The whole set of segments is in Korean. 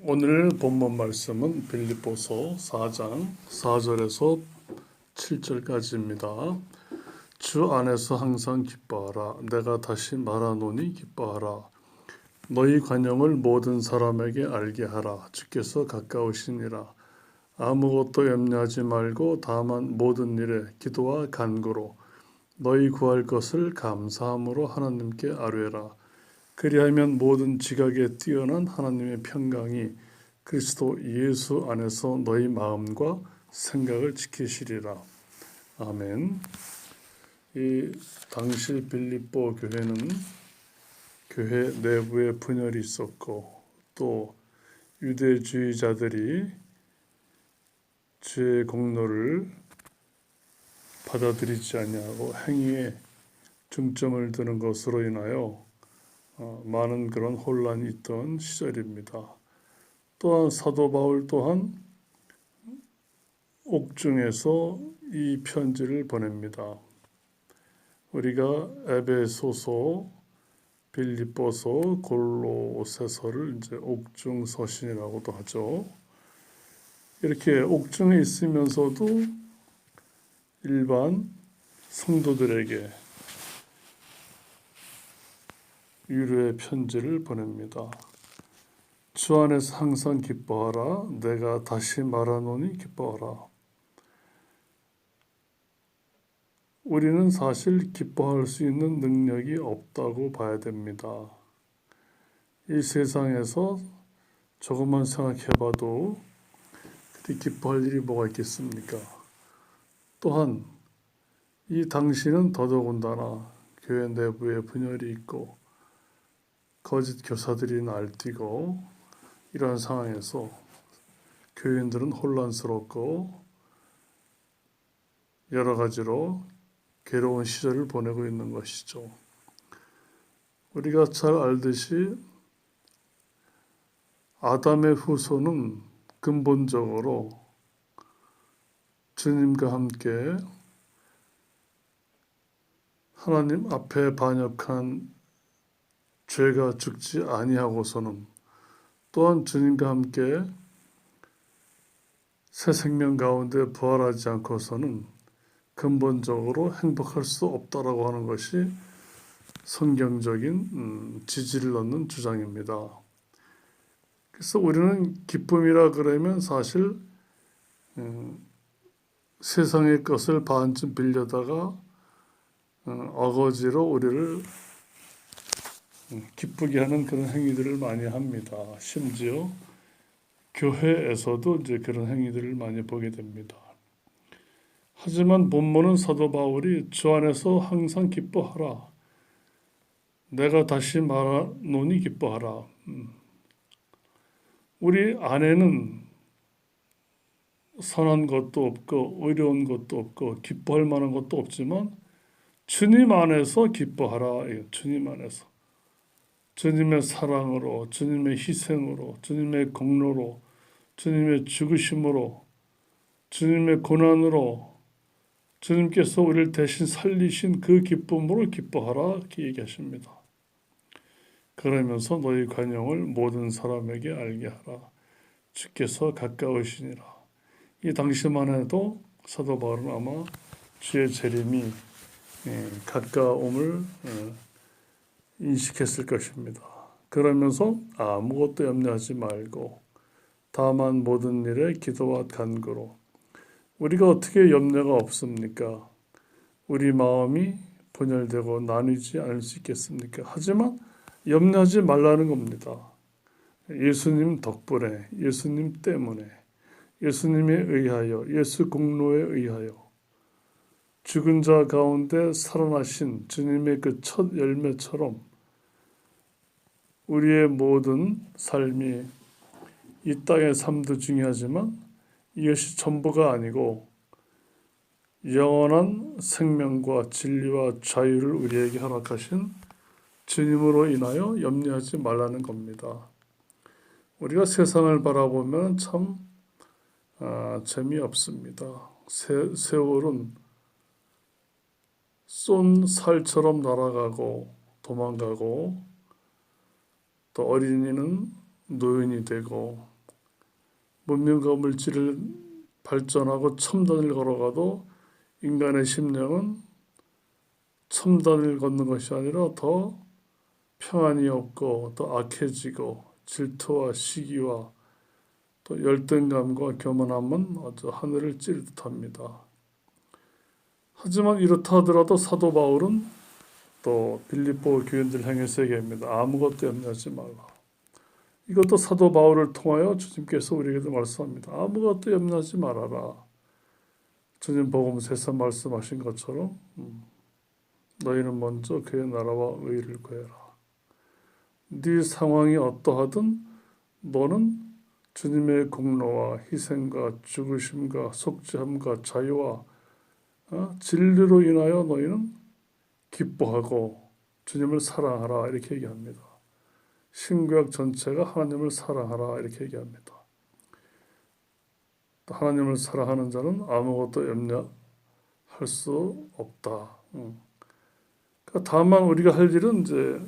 오늘 본문 말씀은 빌립보서 4장 4절에서 7절까지입니다. 주 안에서 항상 기뻐하라. 내가 다시 말하노니 기뻐하라. 너희 관용을 모든 사람에게 알게 하라. 주께서 가까우시니라. 아무것도 염려하지 말고 다만 모든 일에 기도와 간구로 너희 구할 것을 감사함으로 하나님께 아뢰라. 그리하면 모든 지각에 뛰어난 하나님의 평강이 그리스도 예수 안에서 너희 마음과 생각을 지키시리라. 아멘. 이 당시 빌립보 교회는 교회 내부에 분열이 있었고 또 유대주의자들이 죄의 공로를 받아들이지 아니하고 행위에 중점을 두는 것으로 인하여 많은 그런 혼란이 있던 시절입니다. 또한 사도 바울 또한 옥중에서 이 편지를 보냅니다. 우리가 에베소서, 빌립보서, 골로새서를 이제 옥중 서신이라고도 하죠. 이렇게 옥중에 있으면서도 일반 성도들에게 위로의 편지를 보냅니다. 주 안에서 항상 기뻐하라. 내가 다시 말하노니 기뻐하라. 우리는 사실 기뻐할 수 있는 능력이 없다고 봐야 됩니다. 이 세상에서 조금만 생각해봐도 그리 기뻐할 일이 뭐가 있겠습니까? 또한 이 당시는 더더군다나 교회 내부에 분열이 있고 거짓 교사들이 날뛰고 이러한 상황에서 교인들은 혼란스럽고 여러 가지로 괴로운 시절을 보내고 있는 것이죠. 우리가 잘 알듯이 아담의 후손은 근본적으로 주님과 함께 하나님 앞에 반역한 죄가 죽지 아니하고서는 또한 주님과 함께 새 생명 가운데 부활하지 않고서는 근본적으로 행복할 수 없다라고 하는 것이 성경적인 지지를 얻는 주장입니다. 그래서 우리는 기쁨이라 그러면 사실 세상의 것을 반쯤 빌려다가 어거지로 우리를 기쁘게 하는 그런 행위들을 많이 합니다. 심지어 교회에서도 이제 그런 행위들을 많이 보게 됩니다. 하지만 본문은 사도 바울이 주 안에서 항상 기뻐하라. 내가 다시 말하노니 기뻐하라. 우리 안에는 선한 것도 없고 의로운 것도 없고 기뻐할 만한 것도 없지만 주님 안에서 기뻐하라. 주님 안에서. 주님의 사랑으로, 주님의 희생으로, 주님의 공로로, 주님의 죽으심으로, 주님의 고난으로 주님께서 우리를 대신 살리신 그 기쁨으로 기뻐하라 이렇게 얘기하십니다. 그러면서 너희 관용을 모든 사람에게 알게 하라. 주께서 가까우시니라. 이 당시만 해도 사도 바울은 아마 주의 재림이 가까움을 인식했을 것입니다. 그러면서 아무것도 염려하지 말고 다만 모든 일에 기도와 간구로 우리가 어떻게 염려가 없습니까? 우리 마음이 분열되고 나뉘지 않을 수 있겠습니까? 하지만 염려하지 말라는 겁니다. 예수님 덕분에, 예수님 때문에, 예수님에 의하여, 예수 공로에 의하여 죽은 자 가운데 살아나신 주님의 그 첫 열매처럼 우리의 모든 삶이 이 땅의 삶도 중요하지만 이것이 전부가 아니고 영원한 생명과 진리와 자유를 우리에게 허락하신 주님으로 인하여 염려하지 말라는 겁니다. 우리가 세상을 바라보면 참 재미없습니다. 세월은 쏜 살처럼 날아가고 도망가고 또 어린이는 노인이 되고 문명과 물질을 발전하고 첨단을 걸어가도 인간의 심령은 첨단을 걷는 것이 아니라 더 평안이 없고 더 악해지고 질투와 시기와 또 열등감과 교만함은 아주 하늘을 찌를 듯합니다. 하지만 이렇다 하더라도 사도 바울은 또 빌립보 교인들 향해서 얘기합니다. 아무것도 염려하지 말라. 이것도 사도 바울을 통하여 주님께서 우리에게도 말씀합니다. 아무것도 염려하지 말아라. 주님 복음서에서 말씀하신 것처럼 너희는 먼저 그의 나라와 의를 구해라. 네 상황이 어떠하든 너는 주님의 공로와 희생과 죽으심과 속죄함과 자유와 진리로 인하여 너희는 기뻐하고 주님을 사랑하라 이렇게 얘기합니다. 신구약 전체가 하나님을 사랑하라 이렇게 얘기합니다. 하나님을 사랑하는 자는 아무것도 염려할 수 없다. 그러니까 다만 우리가 할 일은 이제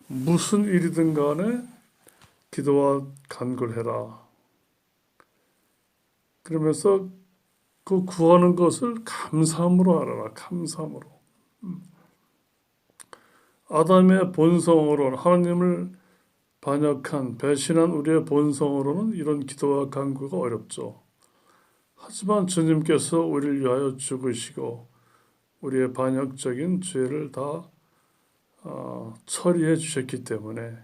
무슨 일이든 간에 기도와 간구를 해라. 그러면서 그 구하는 것을 감사함으로 알아라. 감사함으로. 아담의 본성으로는 하나님을 반역한 배신한 우리의 본성으로는 이런 기도와 간구가 어렵죠. 하지만 주님께서 우리를 위하여 죽으시고 우리의 반역적인 죄를 다 처리해 주셨기 때문에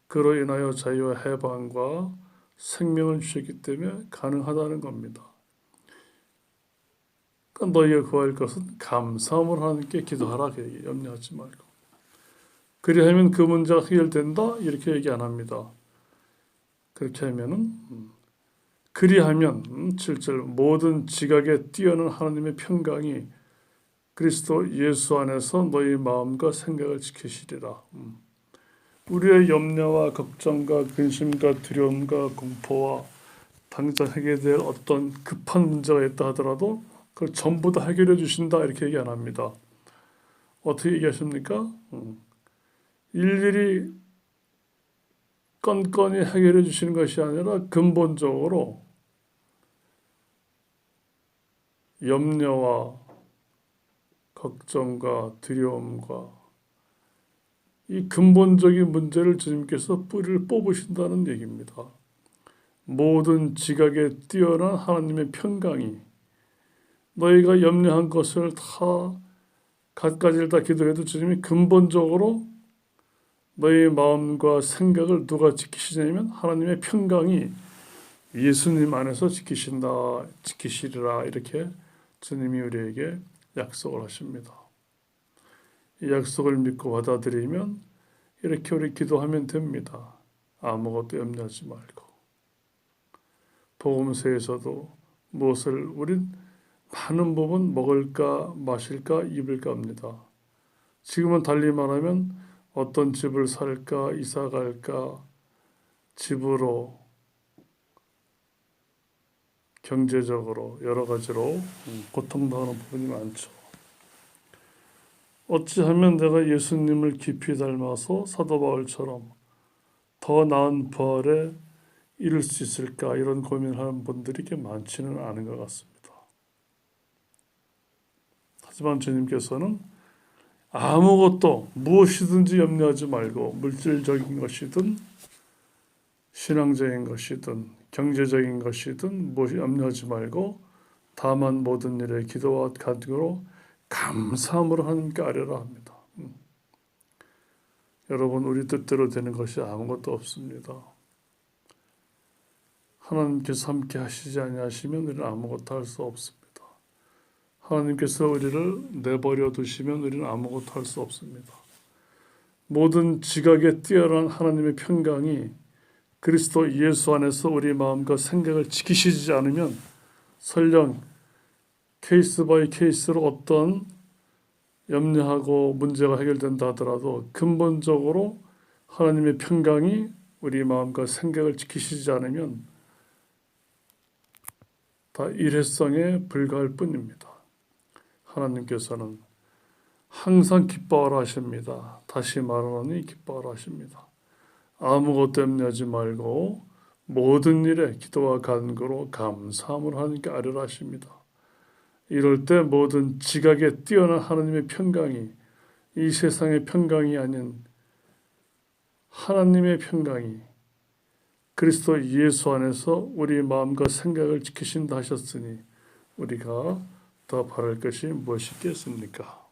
그로 인하여 자유와 해방과 생명을 주셨기 때문에 가능하다는 겁니다. 그러니까 너희가 구할 것은 감사함으로 하나님께 기도하라. 염려하지 말고. 그리하면 그 문제가 해결된다 이렇게 얘기 안 합니다. 그렇게 하면은 그리하면 7절 모든 지각에 뛰어난 하나님의 평강이 그리스도 예수 안에서 너희 마음과 생각을 지키시리라. 우리의 염려와 걱정과 근심과 두려움과 공포와 당장 해결될 어떤 급한 문제가 있다 하더라도 그걸 전부 다 해결해 주신다 이렇게 얘기 안 합니다. 어떻게 얘기하십니까? 일일이 건건히 해결해 주시는 것이 아니라 근본적으로 염려와 걱정과 두려움과 이 근본적인 문제를 주님께서 뿌리를 뽑으신다는 얘기입니다. 모든 지각에 뛰어난 하나님의 평강이 너희가 염려한 것을 다 갖가지를 다 기도해도 주님이 근본적으로 너희 마음과 생각을 누가 지키시냐면 하나님의 평강이 예수님 안에서 지키시리라 이렇게 주님이 우리에게 약속을 하십니다. 이 약속을 믿고 받아들이면 이렇게 우리 기도하면 됩니다. 아무것도 염려하지 말고. 복음서에서도 무엇을 우린 많은 부분 먹을까 마실까 입을까 합니다. 지금은 달리 말하면 어떤 집을 살까 이사 갈까 집으로 경제적으로 여러 가지로 고통당하는 부분이 많죠. 어찌하면 내가 예수님을 깊이 닮아서 사도 바울처럼 더 나은 부활에 이룰 수 있을까 이런 고민하는 분들이 꽤 많지는 않은 것 같습니다. 하지만 주님께서는 아무것도 무엇이든지 염려하지 말고 물질적인 것이든 신앙적인 것이든 경제적인 것이든 무엇이 염려하지 말고 다만 모든 일에 기도와 간구로 감사함으로 하나님께 아뢰라 합니다. 여러분 우리 뜻대로 되는 것이 아무것도 없습니다. 하나님께서 함께 하시지 아니하시면 우리는 아무것도 할 수 없습니다. 하나님께서 우리를 내버려 두시면 우리는 아무것도 할 수 없습니다. 모든 지각에 뛰어난 하나님의 평강이 그리스도 예수 안에서 우리 마음과 생각을 지키시지 않으면 설령 케이스 바이 케이스로 어떤 염려하고 문제가 해결된다 하더라도 근본적으로 하나님의 평강이 우리 마음과 생각을 지키시지 않으면 다 일회성에 불과할 뿐입니다. 하나님께서는 항상 기뻐하라 하십니다. 다시 말하노니 기뻐하라 하십니다. 아무것도 염려하지 말고 모든 일에 기도와 간구로 감사함을 하나님께 아뢰라 하십니다. 이럴 때 모든 지각에 뛰어난 하나님의 평강이, 이 세상의 평강이 아닌 하나님의 평강이 그리스도 예수 안에서 우리 마음과 생각을 지키신다 하셨으니 우리가 더 바랄 것이 무엇이겠습니까?